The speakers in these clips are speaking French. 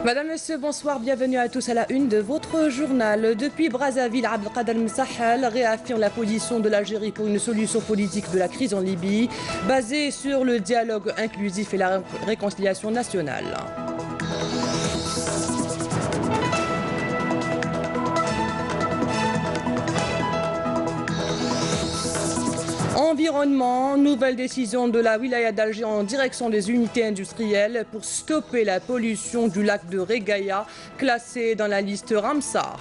Madame, Monsieur, bonsoir, bienvenue à tous à la une de votre journal. Depuis Brazzaville, Abdelkader Msahel réaffirme la position de l'Algérie pour une solution politique de la crise en Libye, basée sur le dialogue inclusif et la réconciliation nationale. Environnement, nouvelle décision de la wilaya d'Alger en direction des unités industrielles pour stopper la pollution du lac de Regaya, classé dans la liste Ramsar.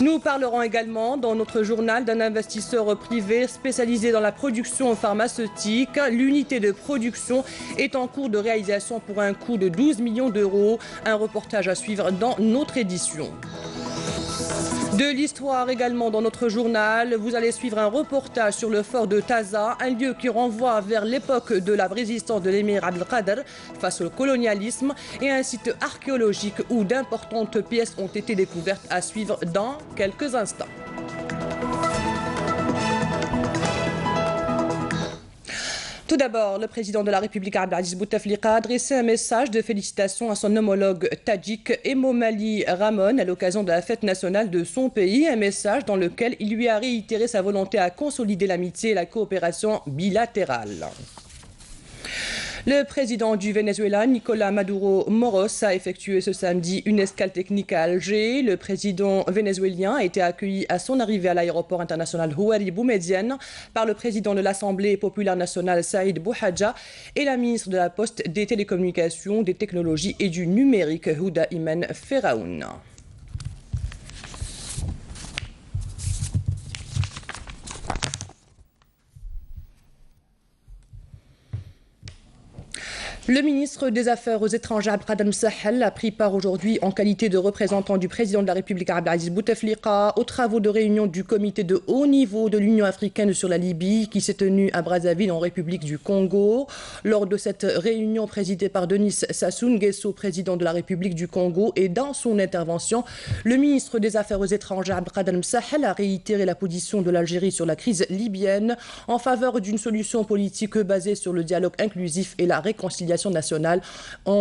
Nous parlerons également dans notre journal d'un investisseur privé spécialisé dans la production pharmaceutique. L'unité de production est en cours de réalisation pour un coût de 12 millions d'euros. Un reportage à suivre dans notre édition. De l'histoire également dans notre journal, vous allez suivre un reportage sur le fort de Taza, un lieu qui renvoie vers l'époque de la résistance de l'émir Abdelkader face au colonialisme et un site archéologique où d'importantes pièces ont été découvertes, à suivre dans quelques instants. Tout d'abord, le président de la République Abdelaziz Bouteflika a adressé un message de félicitations à son homologue tadjik Emomali Rahmon à l'occasion de la fête nationale de son pays, un message dans lequel il lui a réitéré sa volonté à consolider l'amitié et la coopération bilatérale. Le président du Venezuela, Nicolás Maduro Moros, a effectué ce samedi une escale technique à Alger. Le président vénézuélien a été accueilli à son arrivée à l'aéroport international Houari Boumedienne par le président de l'Assemblée populaire nationale Saïd Bouhadja et la ministre de la Poste, des Télécommunications, des Technologies et du Numérique, Houda Imen Feraoun. Le ministre des Affaires étrangères Abdelkader Msahel a pris part aujourd'hui en qualité de représentant du président de la République Abdelaziz Bouteflika aux travaux de réunion du comité de haut niveau de l'Union africaine sur la Libye qui s'est tenu à Brazzaville en République du Congo. Lors de cette réunion présidée par Denis Sassou Nguesso, président de la République du Congo, et dans son intervention, le ministre des Affaires étrangères Abdelkader Msahel a réitéré la position de l'Algérie sur la crise libyenne en faveur d'une solution politique basée sur le dialogue inclusif et la réconciliation nationale et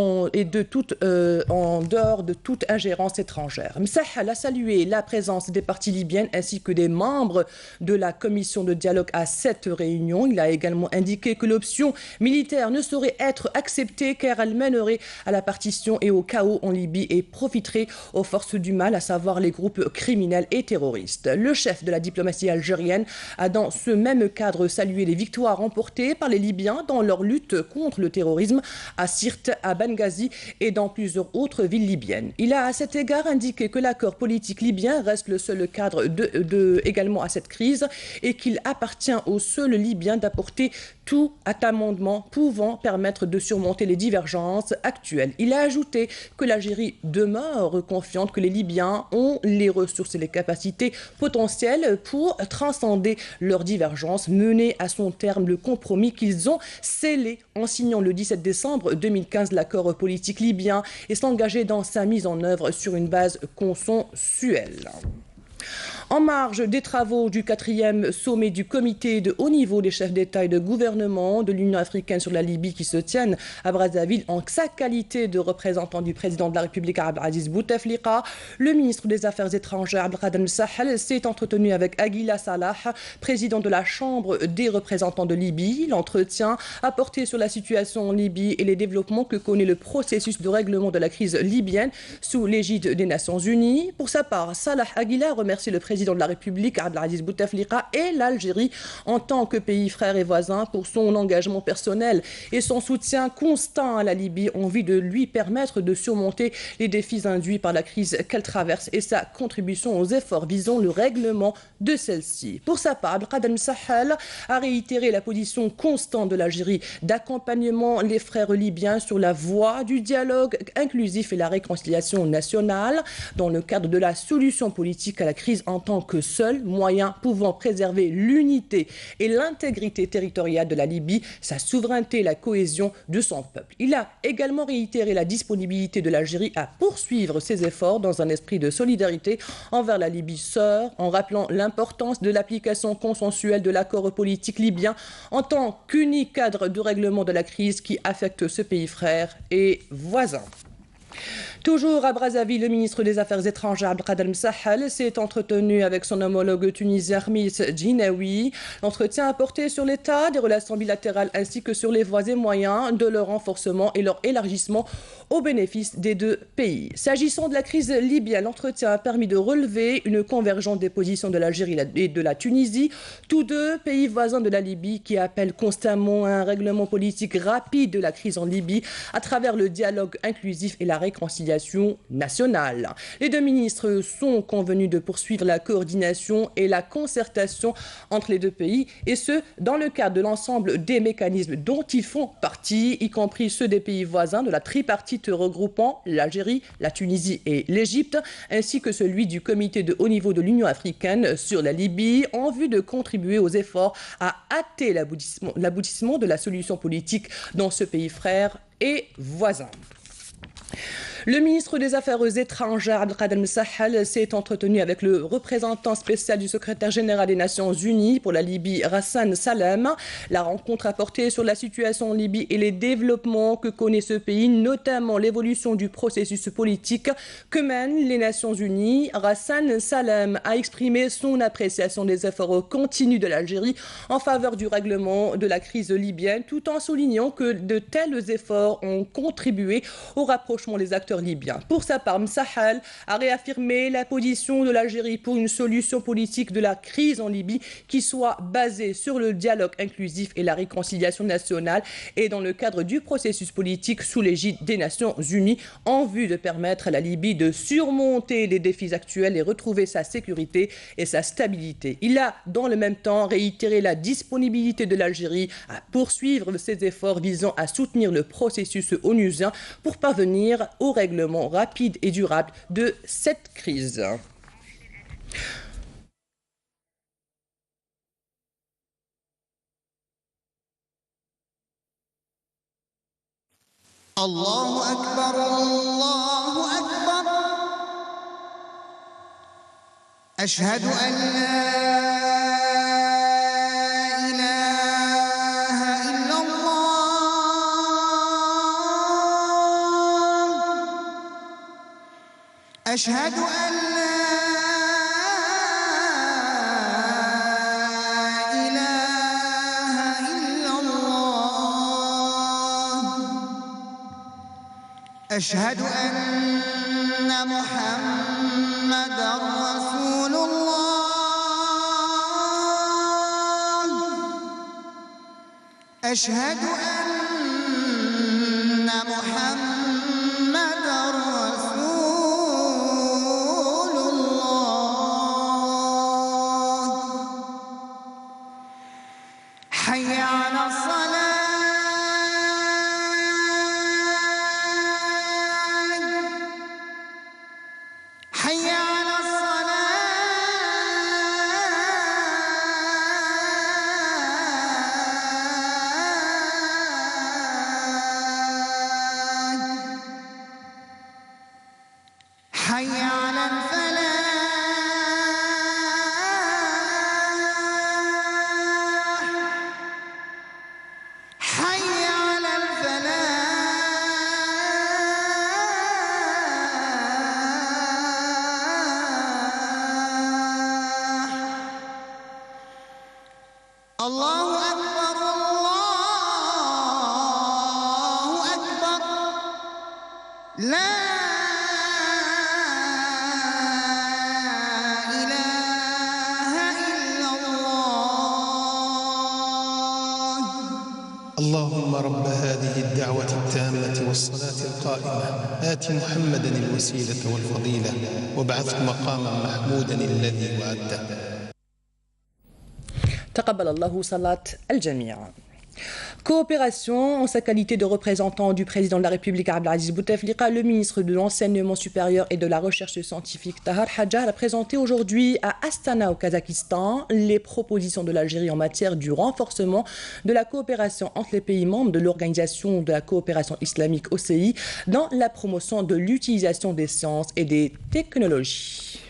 en dehors de toute ingérence étrangère. Msahel a salué la présence des partis libyens ainsi que des membres de la commission de dialogue à cette réunion. Il a également indiqué que l'option militaire ne saurait être acceptée car elle mènerait à la partition et au chaos en Libye et profiterait aux forces du mal, à savoir les groupes criminels et terroristes. Le chef de la diplomatie algérienne a dans ce même cadre salué les victoires remportées par les Libyens dans leur lutte contre le terrorisme à Sirte, à Benghazi et dans plusieurs autres villes libyennes. Il a à cet égard indiqué que l'accord politique libyen reste le seul cadre également à cette crise et qu'il appartient aux seuls Libyens d'apporter tout amendement pouvant permettre de surmonter les divergences actuelles. Il a ajouté que l'Algérie demeure confiante que les Libyens ont les ressources et les capacités potentielles pour transcender leurs divergences, mener à son terme le compromis qu'ils ont scellé en signant le 17 décembre 2015 l'accord politique libyen et s'engager dans sa mise en œuvre sur une base consensuelle. En marge des travaux du 4e sommet du comité de haut niveau des chefs d'État et de gouvernement de l'Union africaine sur la Libye qui se tiennent à Brazzaville en sa qualité de représentant du président de la République Abdelaziz Bouteflika, le ministre des Affaires étrangères Abdelkader Msahel s'est entretenu avec Aguila Salah, président de la Chambre des représentants de Libye. L'entretien a porté sur la situation en Libye et les développements que connaît le processus de règlement de la crise libyenne sous l'égide des Nations Unies. Pour sa part, Salah Aguila remercie le président de la République Abdelaziz Bouteflika et l'Algérie en tant que pays frère et voisin pour son engagement personnel et son soutien constant à la Libye en vue de lui permettre de surmonter les défis induits par la crise qu'elle traverse et sa contribution aux efforts visant le règlement de celle-ci. Pour sa part, Abdelkader Msahel a réitéré la position constante de l'Algérie d'accompagnement les frères libyens sur la voie du dialogue inclusif et la réconciliation nationale dans le cadre de la solution politique à la crise en tant que seul moyen pouvant préserver l'unité et l'intégrité territoriale de la Libye, sa souveraineté et la cohésion de son peuple. Il a également réitéré la disponibilité de l'Algérie à poursuivre ses efforts dans un esprit de solidarité envers la Libye sœur, en rappelant l'importance de l'application consensuelle de l'accord politique libyen en tant qu'unique cadre de règlement de la crise qui affecte ce pays frère et voisin. Toujours à Brazzaville, le ministre des Affaires étrangères Abdelkader Sahel s'est entretenu avec son homologue tunisien Hermis Djinaoui. L'entretien a porté sur l'état des relations bilatérales ainsi que sur les voies et moyens de leur renforcement et leur élargissement au bénéfice des deux pays. S'agissant de la crise libyenne, l'entretien a permis de relever une convergence des positions de l'Algérie et de la Tunisie, tous deux pays voisins de la Libye qui appellent constamment à un règlement politique rapide de la crise en Libye à travers le dialogue inclusif et la réconciliation nationale. Les deux ministres sont convenus de poursuivre la coordination et la concertation entre les deux pays, et ce, dans le cadre de l'ensemble des mécanismes dont ils font partie, y compris ceux des pays voisins de la tripartite regroupant l'Algérie, la Tunisie et l'Égypte, ainsi que celui du comité de haut niveau de l'Union africaine sur la Libye, en vue de contribuer aux efforts à hâter l'aboutissement de la solution politique dans ce pays frère et voisin. Le ministre des Affaires étrangères, Abdelkader Sahel, s'est entretenu avec le représentant spécial du secrétaire général des Nations Unies pour la Libye, Ghassan Salem. La rencontre a porté sur la situation en Libye et les développements que connaît ce pays, notamment l'évolution du processus politique que mènent les Nations Unies. Ghassan Salem a exprimé son appréciation des efforts continus de l'Algérie en faveur du règlement de la crise libyenne, tout en soulignant que de tels efforts ont contribué au rapprochement des acteurs libyens. Pour sa part, Sahel a réaffirmé la position de l'Algérie pour une solution politique de la crise en Libye qui soit basée sur le dialogue inclusif et la réconciliation nationale et dans le cadre du processus politique sous l'égide des Nations Unies en vue de permettre à la Libye de surmonter les défis actuels et retrouver sa sécurité et sa stabilité. Il a dans le même temps réitéré la disponibilité de l'Algérie à poursuivre ses efforts visant à soutenir le processus onusien pour parvenir au règlement rapide et durable de cette crise. Allahu Akbar, Allahu Akbar. Ashhadu an la أشهد أن لا إله إلا الله أشهد أن محمدًا رسول الله أشهد أن محمدًا رسول الله حي على الصلاة حي على حي على الفلاح حي على الفلاح الله أكبر الله أكبر لا اللهم رب هذه الدعوة التامة والصلاة القائمة آت محمدا الوسيلة والفضيلة وابعثه مقاما محمودا الذي وعدته. تقبل الله صلاة الجميع. Coopération, en sa qualité de représentant du président de la République Abdelaziz Bouteflika, le ministre de l'Enseignement supérieur et de la Recherche scientifique Tahar Hadjar a présenté aujourd'hui à Astana au Kazakhstan les propositions de l'Algérie en matière du renforcement de la coopération entre les pays membres de l'Organisation de la coopération islamique OCI dans la promotion de l'utilisation des sciences et des technologies.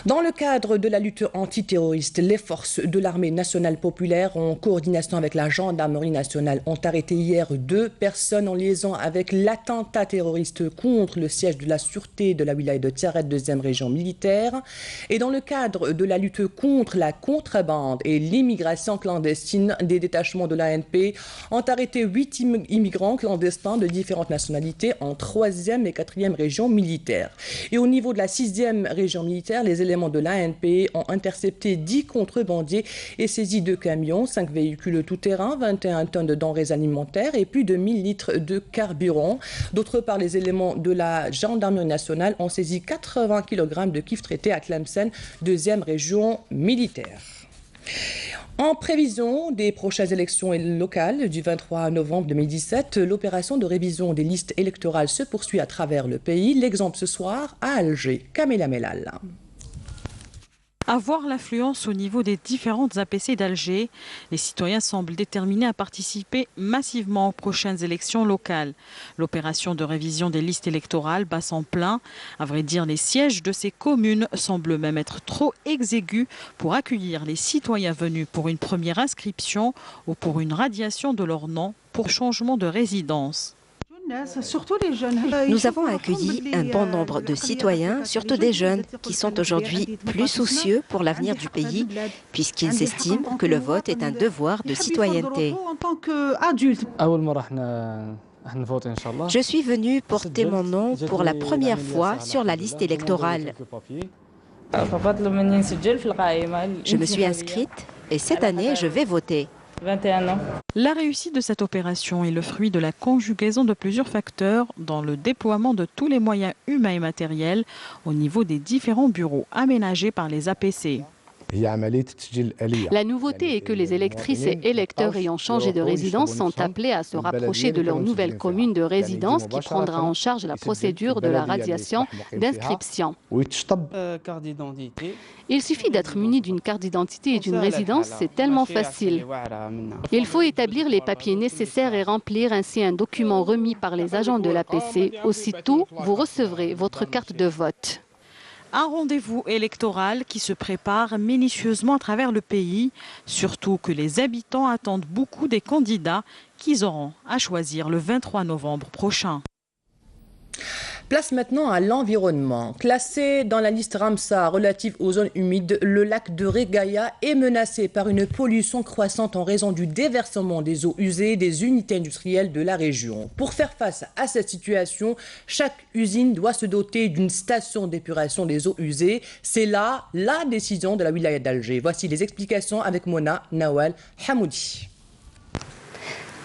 Dans le cadre de la lutte antiterroriste, les forces de l'armée nationale populaire, en coordination avec la gendarmerie nationale, ont arrêté hier 2 personnes en liaison avec l'attentat terroriste contre le siège de la sûreté de la wilaya de Tiaret, 2e région militaire. Et dans le cadre de la lutte contre la contrebande et l'immigration clandestine, des détachements de l'ANP ont arrêté 8 immigrants clandestins de différentes nationalités en 3e et 4e région militaire. Et au niveau de la 6e région militaire, les éléments de l'ANP ont intercepté 10 contrebandiers et saisi 2 camions, 5 véhicules tout-terrain, 21 tonnes de denrées alimentaires et plus de 1000 litres de carburant. D'autre part, les éléments de la gendarmerie nationale ont saisi 80 kg de kifs traités à Tlemcen, 2e région militaire. En prévision des prochaines élections locales du 23 novembre 2017, l'opération de révision des listes électorales se poursuit à travers le pays. L'exemple ce soir à Alger. Kamela Melal. À voir l'affluence au niveau des différentes APC d'Alger, les citoyens semblent déterminés à participer massivement aux prochaines élections locales. L'opération de révision des listes électorales bat son plein. À vrai dire, les sièges de ces communes semblent même être trop exigus pour accueillir les citoyens venus pour une première inscription ou pour une radiation de leur nom pour changement de résidence. Nous avons accueilli un bon nombre de citoyens, surtout des jeunes, qui sont aujourd'hui plus soucieux pour l'avenir du pays, puisqu'ils estiment que le vote est un devoir de citoyenneté. Je suis venu porter mon nom pour la première fois sur la liste électorale. Je me suis inscrite et cette année, je vais voter. 21 ans. La réussite de cette opération est le fruit de la conjugaison de plusieurs facteurs dans le déploiement de tous les moyens humains et matériels au niveau des différents bureaux aménagés par les APC. La nouveauté est que les électrices et électeurs ayant changé de résidence sont appelés à se rapprocher de leur nouvelle commune de résidence qui prendra en charge la procédure de la radiation d'inscription. Il suffit d'être muni d'une carte d'identité et d'une résidence, c'est tellement facile. Il faut établir les papiers nécessaires et remplir ainsi un document remis par les agents de l'APC. Aussitôt, vous recevrez votre carte de vote. Un rendez-vous électoral qui se prépare minutieusement à travers le pays, surtout que les habitants attendent beaucoup des candidats qu'ils auront à choisir le 23 novembre prochain. Place maintenant à l'environnement. Classé dans la liste Ramsar relative aux zones humides, le lac de Reghaïa est menacé par une pollution croissante en raison du déversement des eaux usées des unités industrielles de la région. Pour faire face à cette situation, chaque usine doit se doter d'une station d'épuration des eaux usées. C'est là la décision de la wilaya d'Alger. Voici les explications avec Mona Nawal Hamoudi.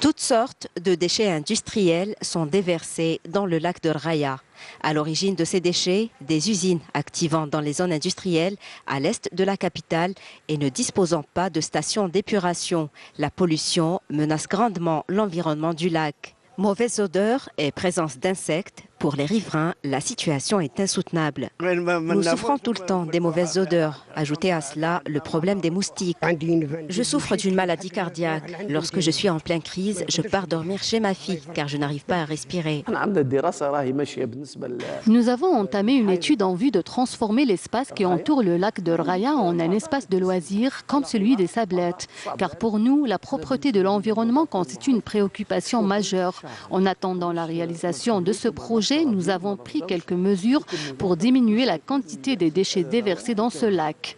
Toutes sortes de déchets industriels sont déversés dans le lac de Reghaïa. À l'origine de ces déchets, des usines activant dans les zones industrielles à l'est de la capitale et ne disposant pas de stations d'épuration. La pollution menace grandement l'environnement du lac. Mauvaise odeur et présence d'insectes. Pour les riverains, la situation est insoutenable. Nous souffrons tout le temps des mauvaises odeurs. Ajoutez à cela le problème des moustiques. Je souffre d'une maladie cardiaque. Lorsque je suis en pleine crise, je pars dormir chez ma fille car je n'arrive pas à respirer. Nous avons entamé une étude en vue de transformer l'espace qui entoure le lac de Reghaïa en un espace de loisirs comme celui des Sablettes. Car pour nous, la propreté de l'environnement constitue une préoccupation majeure. En attendant la réalisation de ce projet, nous avons pris quelques mesures pour diminuer la quantité des déchets déversés dans ce lac.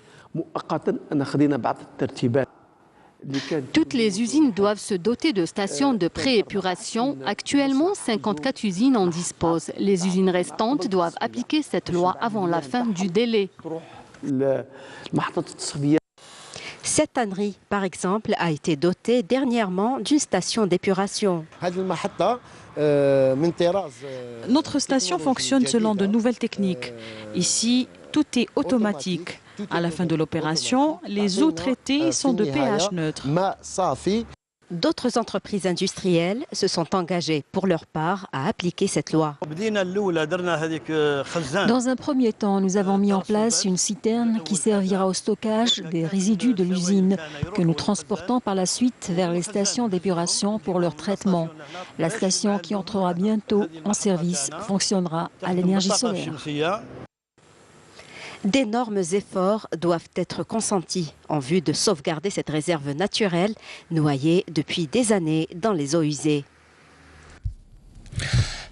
Toutes les usines doivent se doter de stations de pré-épuration. Actuellement, 54 usines en disposent. Les usines restantes doivent appliquer cette loi avant la fin du délai. Cette tannerie, par exemple, a été dotée dernièrement d'une station d'épuration. Notre station fonctionne selon de nouvelles techniques. Ici, tout est automatique. À la fin de l'opération, les eaux traitées sont de pH neutre. D'autres entreprises industrielles se sont engagées pour leur part à appliquer cette loi. Dans un premier temps, nous avons mis en place une citerne qui servira au stockage des résidus de l'usine que nous transportons par la suite vers les stations d'épuration pour leur traitement. La station qui entrera bientôt en service fonctionnera à l'énergie solaire. D'énormes efforts doivent être consentis en vue de sauvegarder cette réserve naturelle noyée depuis des années dans les eaux usées.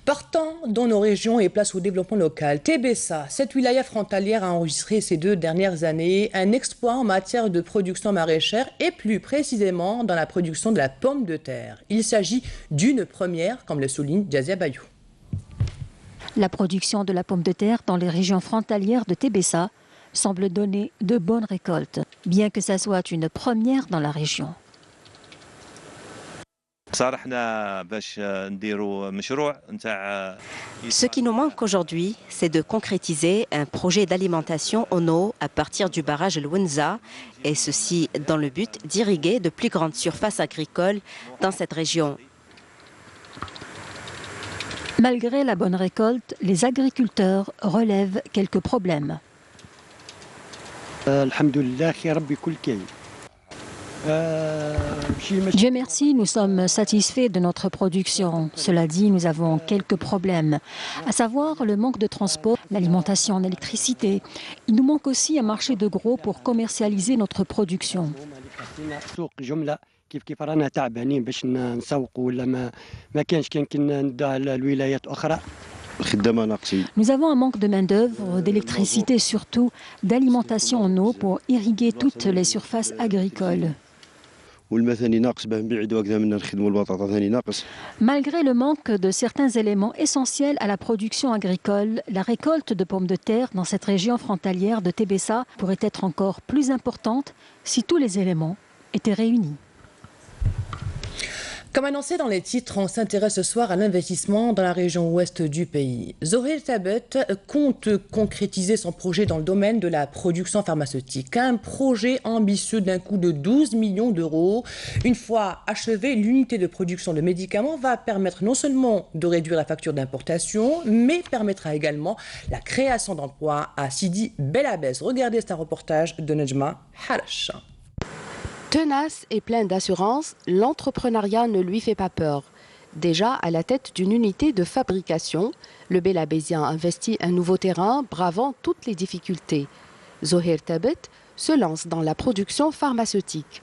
Partant dans nos régions et place au développement local, Tébessa, cette wilaya frontalière a enregistré ces 2 dernières années un exploit en matière de production maraîchère et plus précisément dans la production de la pomme de terre. Il s'agit d'une première, comme le souligne Jazia Bayou. La production de la pomme de terre dans les régions frontalières de Tébessa semble donner de bonnes récoltes, bien que ça soit une première dans la région. Ce qui nous manque aujourd'hui, c'est de concrétiser un projet d'alimentation en eau à partir du barrage El Wenza, et ceci dans le but d'irriguer de plus grandes surfaces agricoles dans cette région. Malgré la bonne récolte, les agriculteurs relèvent quelques problèmes. Dieu merci, nous sommes satisfaits de notre production. Cela dit, nous avons quelques problèmes, à savoir le manque de transport, l'alimentation en électricité. Il nous manque aussi un marché de gros pour commercialiser notre production. Nous avons un manque de main-d'œuvre, d'électricité surtout, d'alimentation en eau pour irriguer toutes les surfaces agricoles. Malgré le manque de certains éléments essentiels à la production agricole, la récolte de pommes de terre dans cette région frontalière de Tébessa pourrait être encore plus importante si tous les éléments étaient réunis. Comme annoncé dans les titres, on s'intéresse ce soir à l'investissement dans la région ouest du pays. Zohair Tabet compte concrétiser son projet dans le domaine de la production pharmaceutique. Un projet ambitieux d'un coût de 12 millions d'euros. Une fois achevée, l'unité de production de médicaments va permettre non seulement de réduire la facture d'importation, mais permettra également la création d'emplois à Sidi Belabès. Regardez, c'est un reportage de Nejma Harash. Tenace et plein d'assurance, l'entrepreneuriat ne lui fait pas peur. Déjà à la tête d'une unité de fabrication, le Belabésien investit un nouveau terrain, bravant toutes les difficultés. Zohair Tabet se lance dans la production pharmaceutique.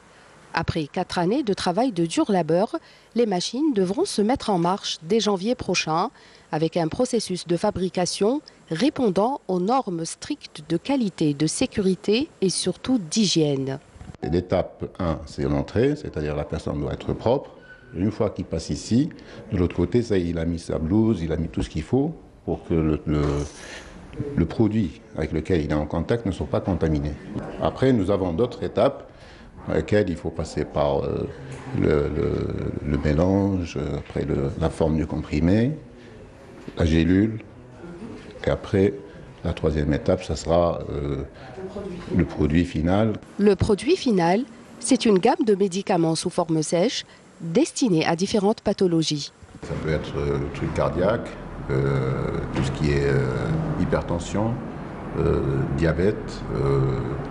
Après 4 années de travail de dur labeur, les machines devront se mettre en marche dès janvier prochain, avec un processus de fabrication répondant aux normes strictes de qualité, de sécurité et surtout d'hygiène. L'étape 1, c'est l'entrée, c'est-à-dire la personne doit être propre. Et une fois qu'il passe ici, de l'autre côté, ça, il a mis sa blouse, il a mis tout ce qu'il faut pour que le produit avec lequel il est en contact ne soit pas contaminé. Après, nous avons d'autres étapes dans lesquelles il faut passer par le mélange, après la forme du comprimé, la gélule, et après, la 3e étape, ça sera le produit final. Le produit final, c'est une gamme de médicaments sous forme sèche destinés à différentes pathologies. Ça peut être le truc cardiaque, tout ce qui est hypertension, diabète,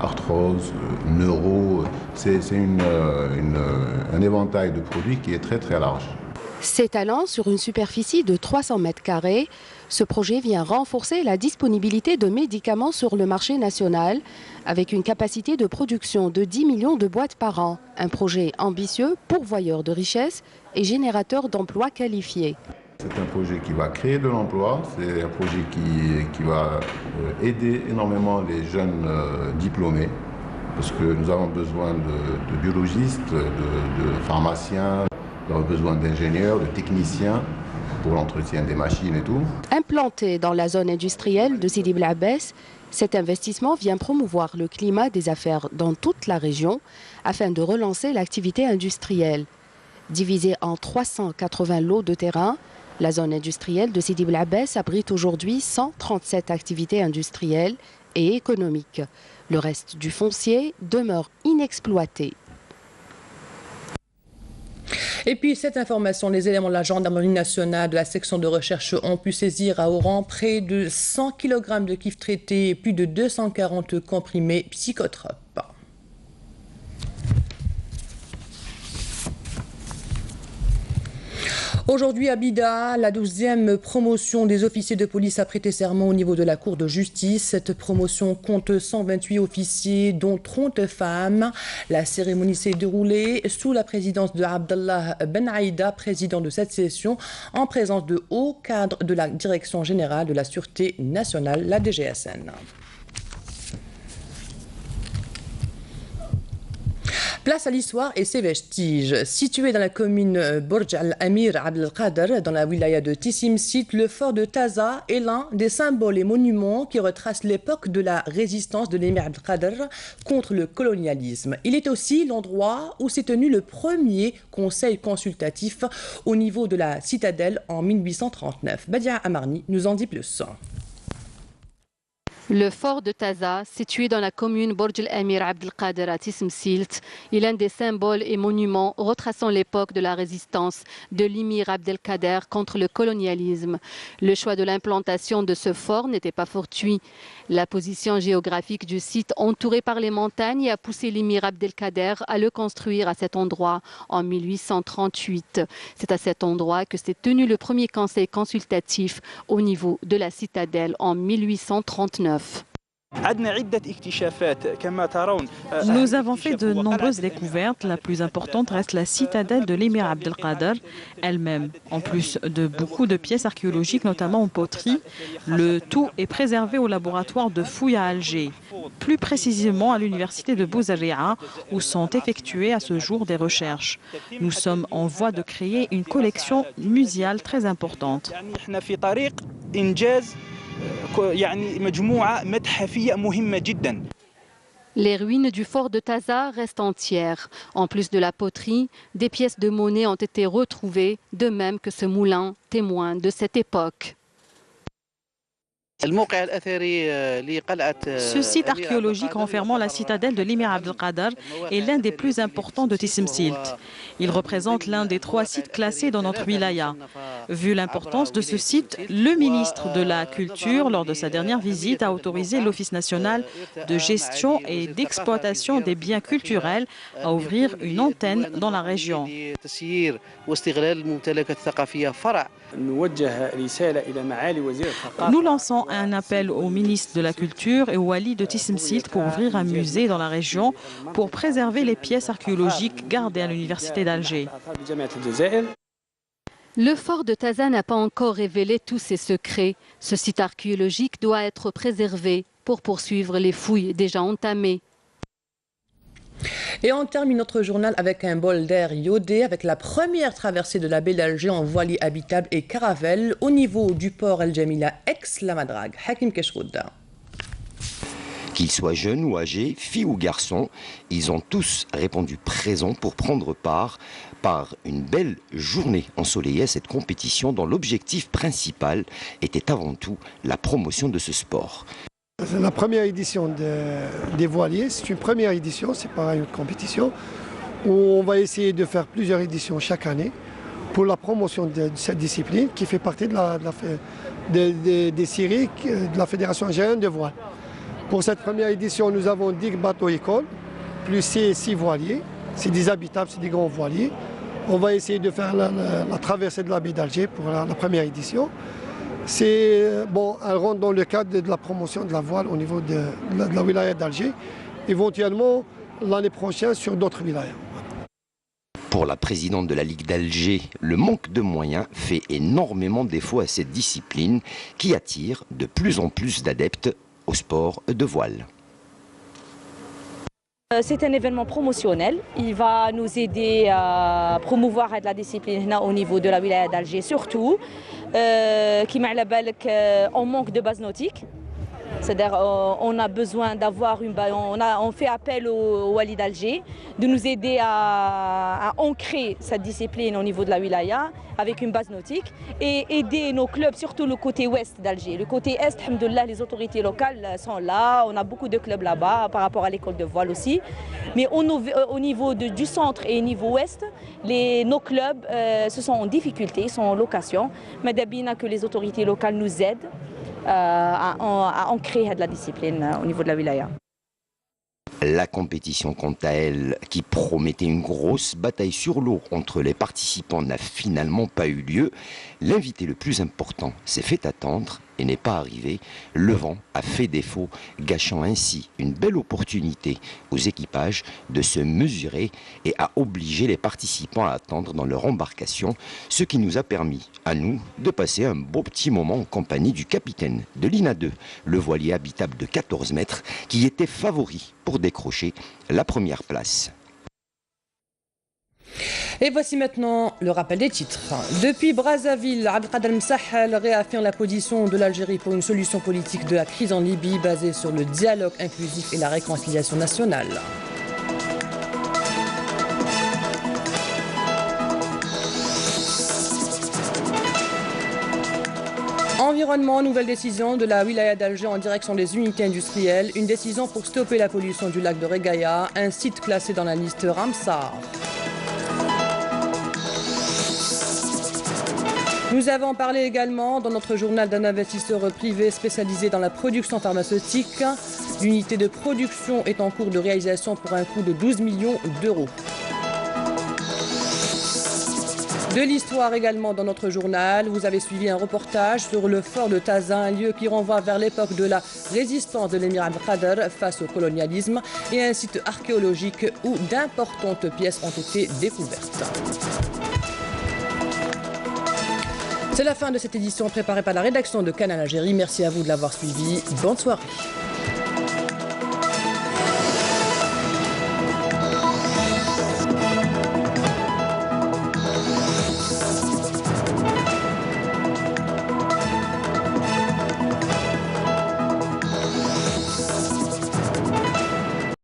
arthrose, neuro. C'est un éventail de produits qui est très très large. S'étalant sur une superficie de 300 mètres carrés, ce projet vient renforcer la disponibilité de médicaments sur le marché national avec une capacité de production de 10 millions de boîtes par an. Un projet ambitieux, pourvoyeur de richesses et générateur d'emplois qualifiés. C'est un projet qui va créer de l'emploi, c'est un projet qui va aider énormément les jeunes diplômés parce que nous avons besoin de biologistes, de pharmaciens, nous avons besoin d'ingénieurs, de techniciens pour l'entretien des machines et tout. Implanté dans la zone industrielle de Sidi Belabès, cet investissement vient promouvoir le climat des affaires dans toute la région afin de relancer l'activité industrielle. Divisée en 380 lots de terrain, la zone industrielle de Sidi Belabès abrite aujourd'hui 137 activités industrielles et économiques. Le reste du foncier demeure inexploité. Et puis cette information, les éléments de la gendarmerie nationale de la section de recherche ont pu saisir à Oran près de 100 kg de kiff traités et plus de 240 comprimés psychotropes. Aujourd'hui à Bida, la 12e promotion des officiers de police a prêté serment au niveau de la Cour de justice. Cette promotion compte 128 officiers, dont 30 femmes. La cérémonie s'est déroulée sous la présidence de Abdallah Ben Aïda, président de cette session, en présence de hauts cadres de la Direction générale de la Sûreté nationale, la DGSN. Place à l'histoire et ses vestiges. Situé dans la commune Borj al-Amir Abdelkader, dans la wilaya de Tissimsit, le fort de Taza est l'un des symboles et monuments qui retracent l'époque de la résistance de l'émir Abdelkader contre le colonialisme. Il est aussi l'endroit où s'est tenu le premier conseil consultatif au niveau de la citadelle en 1839. Badia Amarni nous en dit plus. Le fort de Taza, situé dans la commune Borj al-Amir Abdelkader à Tissimsilt, est l'un des symboles et monuments retraçant l'époque de la résistance de l'émir Abdelkader contre le colonialisme. Le choix de l'implantation de ce fort n'était pas fortuit. La position géographique du site, entouré par les montagnes, a poussé l'émir Abdelkader à le construire à cet endroit en 1838. C'est à cet endroit que s'est tenu le premier conseil consultatif au niveau de la citadelle en 1839. Nous avons fait de nombreuses découvertes. La plus importante reste la citadelle de l'émir Abdelkader elle-même. En plus de beaucoup de pièces archéologiques, notamment en poterie, le tout est préservé au laboratoire de fouilles à Alger, plus précisément à l'université de Bouzaria, où sont effectuées à ce jour des recherches. Nous sommes en voie de créer une collection muséale très importante. Les ruines du fort de Taza restent entières. En plus de la poterie, des pièces de monnaie ont été retrouvées, de même que ce moulin, témoin de cette époque. Ce site archéologique renfermant la citadelle de l'émir Abdelkader est l'un des plus importants de Tissimsilt. Il représente l'un des 3 sites classés dans notre wilaya. Vu l'importance de ce site, le ministre de la Culture, lors de sa dernière visite, a autorisé l'Office national de gestion et d'exploitation des biens culturels à ouvrir une antenne dans la région. Nous lançons un appel au ministre de la Culture et au wali de Tissimsilt pour ouvrir un musée dans la région pour préserver les pièces archéologiques gardées à l'université d'Alger. Le fort de Taza n'a pas encore révélé tous ses secrets. Ce site archéologique doit être préservé pour poursuivre les fouilles déjà entamées. Et on termine notre journal avec un bol d'air iodé avec la première traversée de la baie d'Alger en voilier habitable et caravelle au niveau du port El Jamila ex-La Madrague. Hakim Keshrouda. Qu'ils soient jeunes ou âgés, filles ou garçons, ils ont tous répondu présents pour prendre part par une belle journée ensoleillée à cette compétition dont l'objectif principal était avant tout la promotion de ce sport. C'est la première édition des voiliers, c'est une première édition, c'est pas une compétition, où on va essayer de faire plusieurs éditions chaque année pour la promotion de cette discipline qui fait partie des séries de la Fédération algérienne de voile. Pour cette première édition, nous avons 10 bateaux écoles, plus 6 voiliers, c'est des habitables, c'est des grands voiliers. On va essayer de faire la traversée de la baie d'Alger pour la première édition. C'est bon, elle rentre dans le cadre de la promotion de la voile au niveau de la wilaya d'Alger, éventuellement l'année prochaine sur d'autres wilayas. Pour la présidente de la Ligue d'Alger, le manque de moyens fait énormément défaut à cette discipline qui attire de plus en plus d'adeptes au sport de voile. C'est un événement promotionnel. Il va nous aider à promouvoir la discipline au niveau de la wilaya d'Alger, surtout qui on manque de base nautique. C'est-à-dire on a besoin d'avoir on fait appel au Wali d'Alger de nous aider à ancrer cette discipline au niveau de la wilaya avec une base nautique et aider nos clubs, surtout le côté ouest d'Alger. Le côté est, alhamdoulilah, les autorités locales sont là, on a beaucoup de clubs là-bas par rapport à l'école de voile aussi. Mais au niveau du centre et niveau ouest, nos clubs se sont en difficulté, sont en location. Mais d'abord que les autorités locales nous aident à ancrer de la discipline au niveau de la wilaya. La compétition, quant à elle, qui promettait une grosse bataille sur l'eau entre les participants, n'a finalement pas eu lieu. L'invité le plus important s'est fait attendre et n'est pas arrivé. Le vent a fait défaut, gâchant ainsi une belle opportunité aux équipages de se mesurer et a obligé les participants à attendre dans leur embarcation, ce qui nous a permis, à nous, de passer un beau petit moment en compagnie du capitaine de l'INA 2, le voilier habitable de 14 mètres, qui était favori pour décrocher la première place. Et voici maintenant le rappel des titres. Depuis Brazzaville, Abdelkader Msahel réaffirme la position de l'Algérie pour une solution politique de la crise en Libye basée sur le dialogue inclusif et la réconciliation nationale. Environnement, nouvelle décision de la wilaya d'Alger en direction des unités industrielles. Une décision pour stopper la pollution du lac de Regaya, un site classé dans la liste Ramsar. Nous avons parlé également dans notre journal d'un investisseur privé spécialisé dans la production pharmaceutique. L'unité de production est en cours de réalisation pour un coût de 12 millions d'euros. De l'histoire également dans notre journal, vous avez suivi un reportage sur le fort de Taza, un lieu qui renvoie vers l'époque de la résistance de l'émir Abdelkader face au colonialisme et un site archéologique où d'importantes pièces ont été découvertes. C'est la fin de cette édition préparée par la rédaction de Canal Algérie. Merci à vous de l'avoir suivi. Bonne soirée.